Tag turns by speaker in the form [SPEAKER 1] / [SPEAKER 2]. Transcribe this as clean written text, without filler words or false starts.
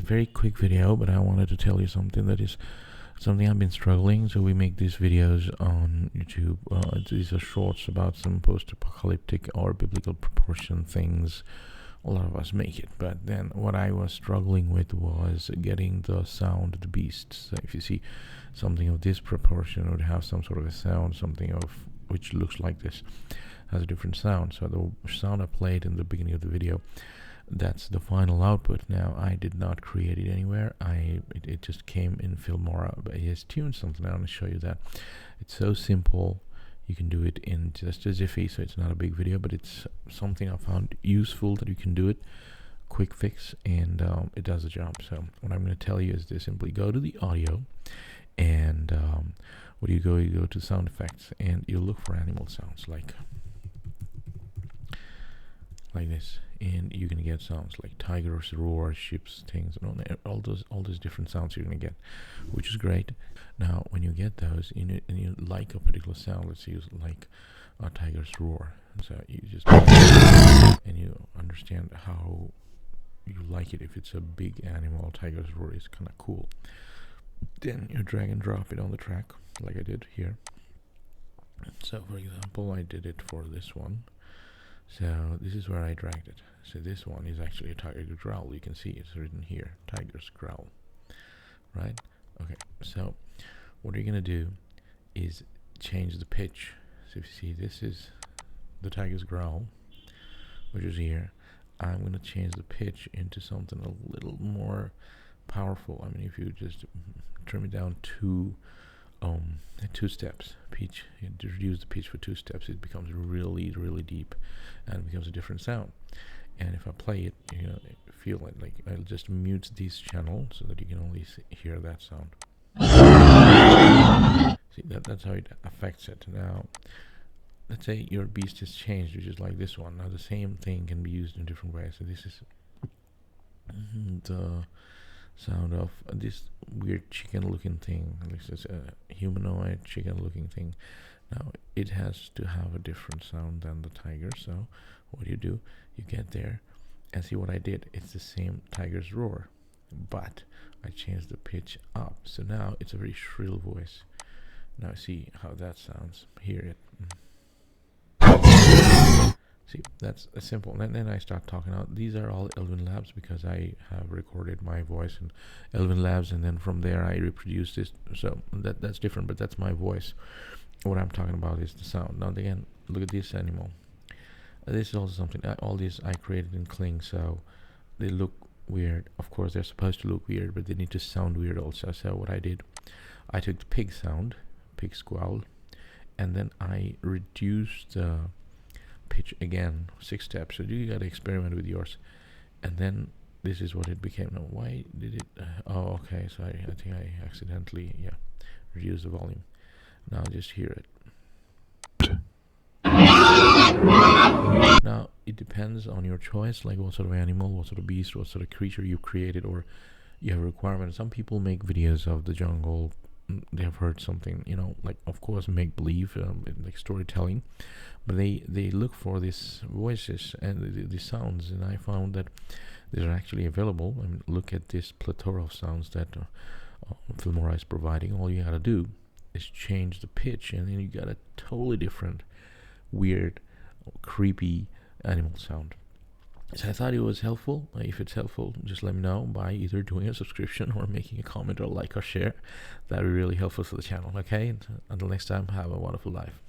[SPEAKER 1] very quick video, but I wanted to tell you something that is something I've been struggling. So we make these videos on YouTube. These are shorts about some post-apocalyptic or biblical proportion things. A lot of us make it, but then what I was struggling with was getting the sound of the beast. So if you see something of this proportion, it would have some sort of a sound, something of which looks like this has a different sound. So the sound I played in the beginning of the video, that's the final output. Now I did not create it anywhere. It just came in Filmora, but it has tuned something. I want to show you that. It's so simple. You can do it in just a jiffy, so it's not a big video, but it's something I found useful that you can do it. Quick fix, and it does the job. So what I'm going to tell you is to simply go to the audio, and where you go to sound effects, and you look for animal sounds like this, and you're gonna get sounds like tigers, roar, ships, things, and all those different sounds you're gonna get, which is great. Now when you get those and you like a particular sound, let's use like a tiger's roar, so you just and you understand how you like it. If it's a big animal, tiger's roar is kind of cool. Then you drag and drop it on the track like I did here. So for example, I did it for this one. So this is where I dragged it. So this one is actually a tiger growl. You can see it's written here, tiger's growl, right? Okay, so what you're gonna do is change the pitch. So if you see, this is the tiger's growl, which is here. I'm gonna change the pitch into something a little more powerful. I mean, if you just trim it down to 2 steps pitch, you reduce the pitch for 2 steps, it becomes really deep and becomes a different sound. And if I play it, you know, feel it, like I'll just mute this channel so that you can only hear that sound. See, that's how it affects it. Now let's say your beast has changed, which is like this one. Now the same thing can be used in different ways. So this is the sound of this weird chicken looking thing. This is a humanoid chicken looking thing. Now it has to have a different sound than the tiger. So what you do, you get there and see what I did. It's the same tiger's roar, but I changed the pitch up. So now it's a very shrill voice. Now see how that sounds. Hear it. See, that's a simple. And then I start talking out. These are all Elvin Labs because I have recorded my voice in Elvin Labs, and then from there I reproduce this. So that's different, but that's my voice. What I'm talking about is the sound. Now again, look at this animal. This is also something. All these I created in Kling, so they look weird. Of course, they're supposed to look weird, but they need to sound weird also. So what I did, I took the pig sound, pig squall, and then I reduced the pitch again 6 steps. So you gotta experiment with yours, and then this is what it became. Now why did it oh okay, so I think I accidentally reduced the volume. Now just hear it. Now it depends on your choice, like what sort of animal, what sort of beast, what sort of creature you created, or you have a requirement. Some people make videos of the jungle. They have heard something, you know, like of course make believe, like storytelling, but they look for these voices and the sounds, and I found that they're actually available. I mean, look at this plethora of sounds that Filmora is providing. All you gotta do is change the pitch, and then you got a totally different, weird, creepy animal sound. So I thought it was helpful. If it's helpful, just let me know by either doing a subscription or making a comment or like or share. That would be really helpful for the channel. Okay, until next time, have a wonderful life.